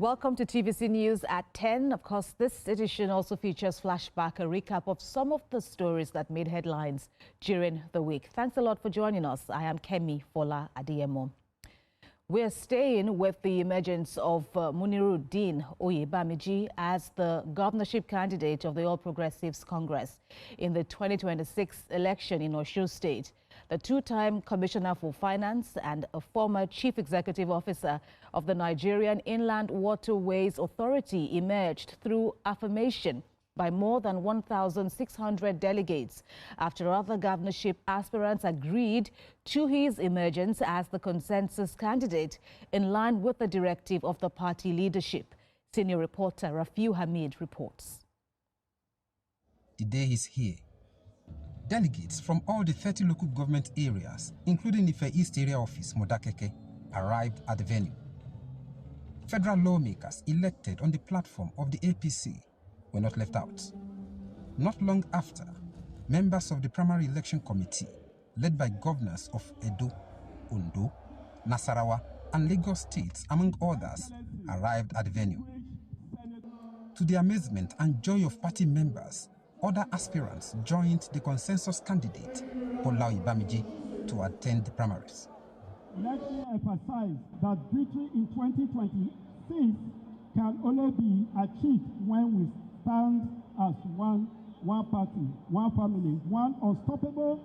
Welcome to TVC News at 10. Of course, this edition also features flashback, a recap of some of the stories that made headlines during the week. Thanks a lot for joining us. I am Kemi Fola Adeyemo. We're staying with the emergence of Muniruddin Oyebamji as the governorship candidate of the All Progressives Congress in the 2026 election in Osun State. The two-time Commissioner for Finance and a former Chief Executive Officer of the Nigerian Inland Waterways Authority emerged through affirmation by more than 1,600 delegates after other governorship aspirants agreed to his emergence as the consensus candidate in line with the directive of the party leadership. Senior reporter Rafiu Hamid reports. The day is here. Delegates from all the 30 local government areas, including the Ife East Area Office, Modakeke, arrived at the venue. Federal lawmakers elected on the platform of the APC were not left out. Not long after, members of the primary election committee, led by governors of Edo, Ondo, Nasarawa, and Lagos states, among others, arrived at the venue. To the amazement and joy of party members, other aspirants joined the consensus candidate, Oyebamji, to attend the primaries. Let me emphasize that victory in 2026 can only be achieved when we stand as one party, one family, one unstoppable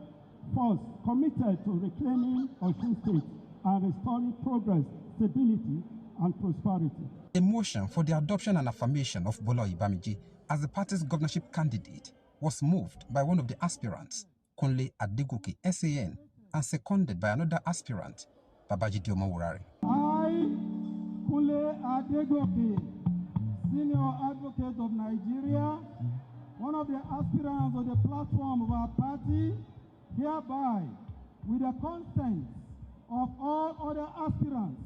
force committed to reclaiming Osun State and restoring progress, stability, and prosperity. A motion for the adoption and affirmation of Oyebamji as the party's governorship candidate was moved by one of the aspirants, Kunle Adegoke, SAN, and seconded by another aspirant, Babajide Omowurari. I, Kunle Adegoke, Senior Advocate of Nigeria, one of the aspirants of the platform of our party, hereby, with the consent of all other aspirants,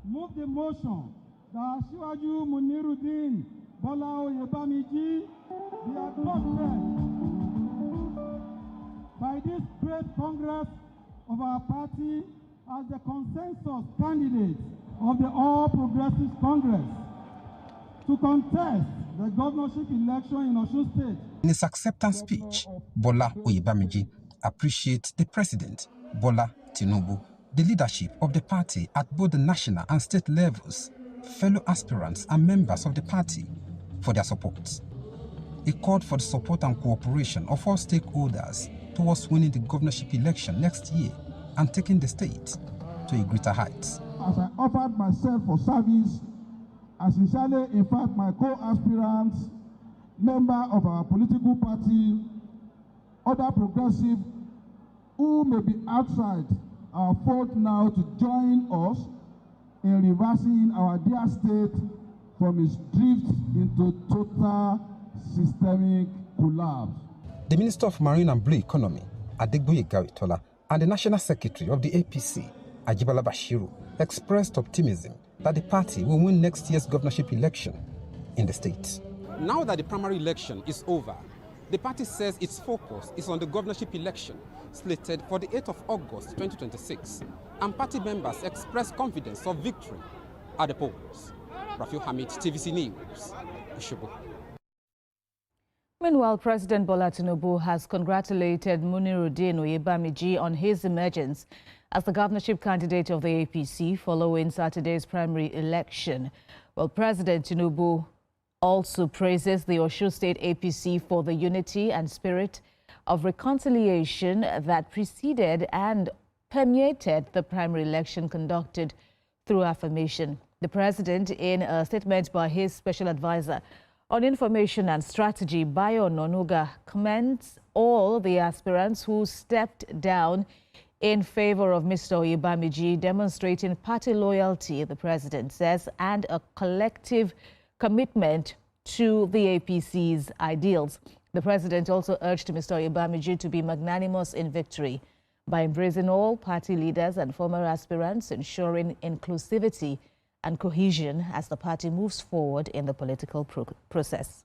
move the motion that Asiwaju Muniruddin Bola Oyebamji be adopted by this great Congress of our party as the consensus candidate of the All Progressives Congress to contest the governorship election in Osun State. In his acceptance speech, Bola Oyebamji appreciates the President, Bola Tinubu, the leadership of the party at both the national and state levels, fellow aspirants and members of the party for their support. He called for the support and cooperation of all stakeholders towards winning the governorship election next year and taking the state to a greater height. As I offered myself for service, I sincerely invite my co-aspirants, member of our political party, other progressive who may be outside our fold now to join us in reversing our dear state from its drift into total systemic collapse. The Minister of Marine and Blue Economy, Adegboye Gawitola, and the National Secretary of the APC, Ajibola Bashiru, expressed optimism that the party will win next year's governorship election in the state. Now that the primary election is over, the party says its focus is on the governorship election slated for the 8th of August 2026, and party members express confidence of victory at the polls. Rafiu Hamid, TVC News, Osogbo. Meanwhile, President Bola Tinubu has congratulated Muniruddin Oyebamji on his emergence as the governorship candidate of the APC following Saturday's primary election. Well, President Tinubu also praises the Osun State APC for the unity and spirit of reconciliation that preceded and permeated the primary election conducted through affirmation. The president, in a statement by his special advisor on information and strategy, Bayo Nonuga, commends all the aspirants who stepped down in favor of Mr. Oyebamji, demonstrating party loyalty, the president says, and a collective commitment to the APC's ideals. The president also urged Mr. Oyebamji to be magnanimous in victory by embracing all party leaders and former aspirants, ensuring inclusivity and cohesion as the party moves forward in the political process.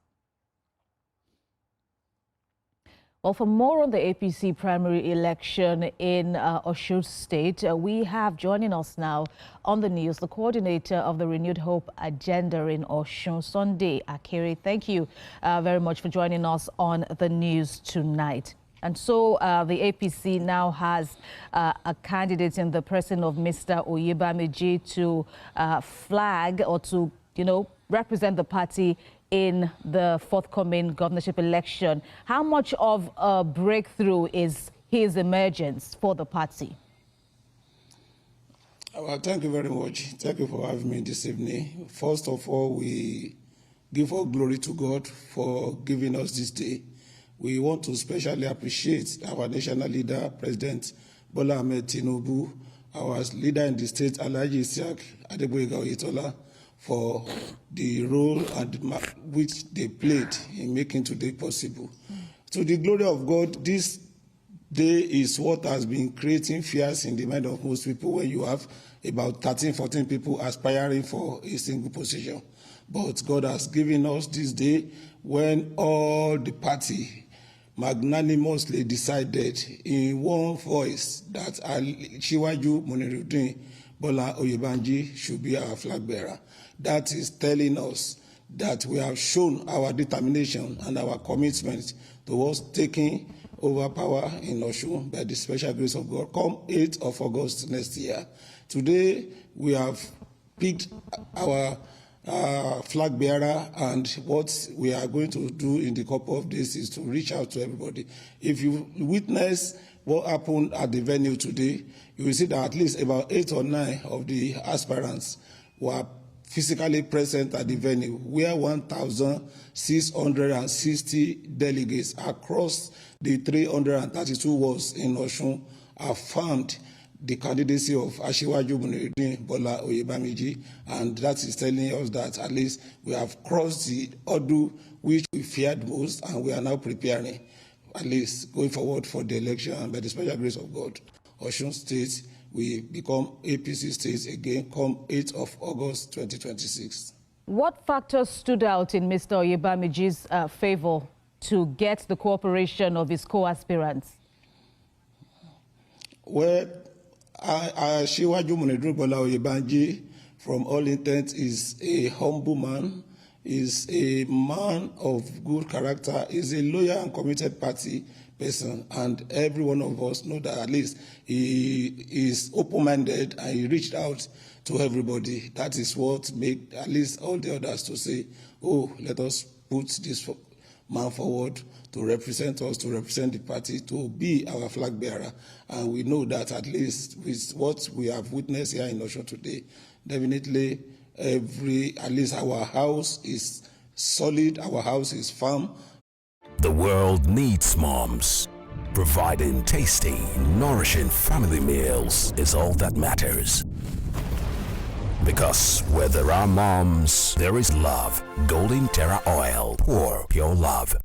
Well, for more on the APC primary election in Osun State, we have joining us now on the news the coordinator of the Renewed Hope Agenda in Osun, Sunday Akere. Thank you very much for joining us on the news tonight. And so the APC now has a candidate in the person of Mr. Oyebamji to flag or to, represent the party in the forthcoming governorship election. How much of a breakthrough is his emergence for the party? Well, thank you very much. Thank you for having me this evening. First of all, we give all glory to God for giving us this day. We want to especially appreciate our national leader, President Bola Ahmed Tinubu, our leader in the state, Alhaji Isiaq Adegboyega Oyetola, for the role and which they played in making today possible. To the glory of God, this day is what has been creating fears in the mind of most people when you have about 13, 14 people aspiring for a single position. But God has given us this day when all the party magnanimously decided in one voice that Asiwaju Munirudin Bola Oyebamji should be our flag bearer. That is telling us that we have shown our determination and our commitment towards taking over power in Osun by the special grace of God come 8th of August next year. Today, we have picked our flag bearer, and what we are going to do in the couple of days is to reach out to everybody. If you witness what happened at the venue today, you will see that at least about 8 or 9 of the aspirants were physically present at the venue, where 1,660 delegates across the 332 wards in Osun affirmed the candidacy of Asiwaju Munirudin Bola Oyebamji, and that is telling us that at least we have crossed the hurdle which we feared most, and we are now preparing, at least going forward for the election, and by the special grace of God, Osun State will become APC State again come 8th of August 2026. What factors stood out in Mr. Oyebamji's favor to get the cooperation of his co-aspirants? Well, Asiwaju Munirudin Bola Oyebamji, from all intents, is a humble man, is a man of good character, is a loyal and committed party person, and every one of us know that at least he is open-minded and he reached out to everybody. That is what made at least all the others to say, oh, let us put this man forward to represent us, to represent the party, to be our flag bearer. And we know that at least with what we have witnessed here in Osun today, definitely at least our house is solid, our house is firm. The world needs moms. Providing tasty, nourishing family meals is all that matters. Because where there are moms, there is love. Golden Terra Oil. Pour pure love.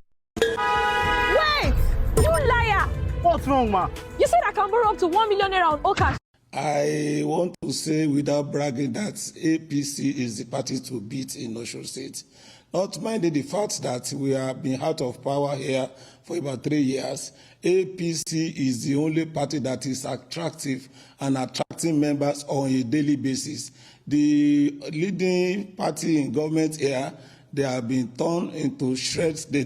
Wait! You liar! What's wrong, ma? You said I can borrow up to 1 million naira on Okash. I want to say without bragging that APC is the party to beat in Osun State. Not minding the fact that we have been out of power here for about 3 years, APC is the only party that is attractive and attracting members on a daily basis. The leading party in government here, they have been torn into shreds. They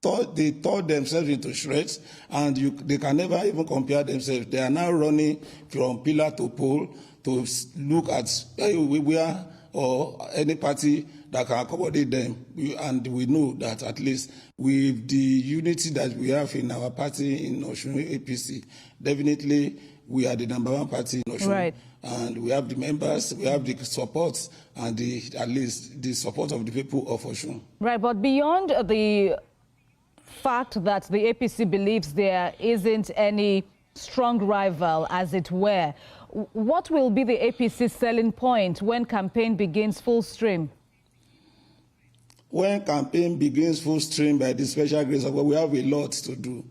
tore themselves into shreds, and they can never even compare themselves. They are now running from pillar to pole to look at where or any party that can accommodate them. And we know that at least with the unity that we have in our party in Osun APC, definitely we are the #1 party in Osun. Right. And we have the members, we have the support, and at least the support of the people of Osun. Right, but beyond the fact that the APC believes there isn't any strong rival, as it were, what will be the APC selling point when campaign begins full stream? When campaign begins full stream, by the special grace of God, we have a lot to do.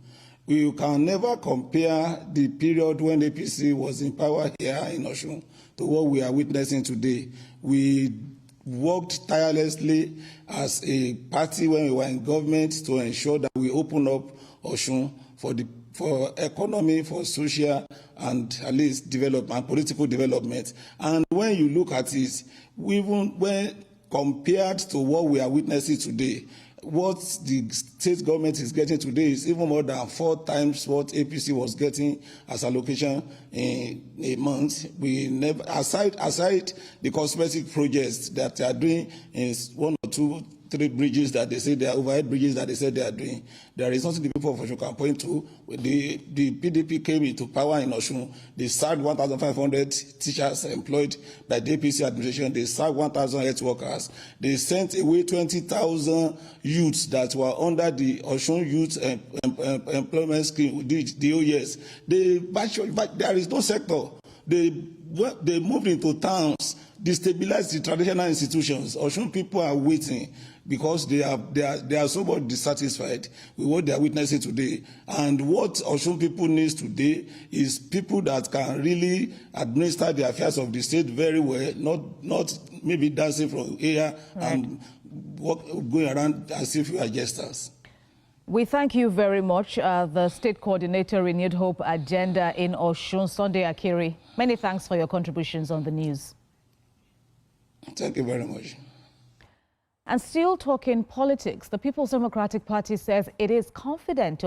We can never compare the period when APC was in power here in Osun to what we are witnessing today. We worked tirelessly as a party when we were in government to ensure that we we open up Osun for economy, for social, and at least development, political development. And when you look at it, even when compared to what we are witnessing today, what the state government is getting today is even more than 4 times what APC was getting as allocation in a month. We never, aside the cosmetic projects that they are doing in 1 or 2, 3 bridges that they say they are overhead bridges that they said they are doing, there is something the people of Osun can point to. The PDP came into power in Osun. They sacked 1,500 teachers employed by the APC administration. They sacked 1,000 health workers. They sent away 20,000 youths that were under the Osun Youth Employment Scheme, the OYS. There is no sector. They moved into towns, destabilized the traditional institutions. Osun people are waiting because they are so much dissatisfied with what they are witnessing today. And what Osun people need today is people that can really administer the affairs of the state very well, not maybe dancing from here and going around as if we are jesters. We thank you very much. The State Coordinator, Renewed Hope Agenda in Osun, Sunday Akiri. Many thanks for your contributions on the news. Thank you very much. And still talking politics, the People's Democratic Party says it is confident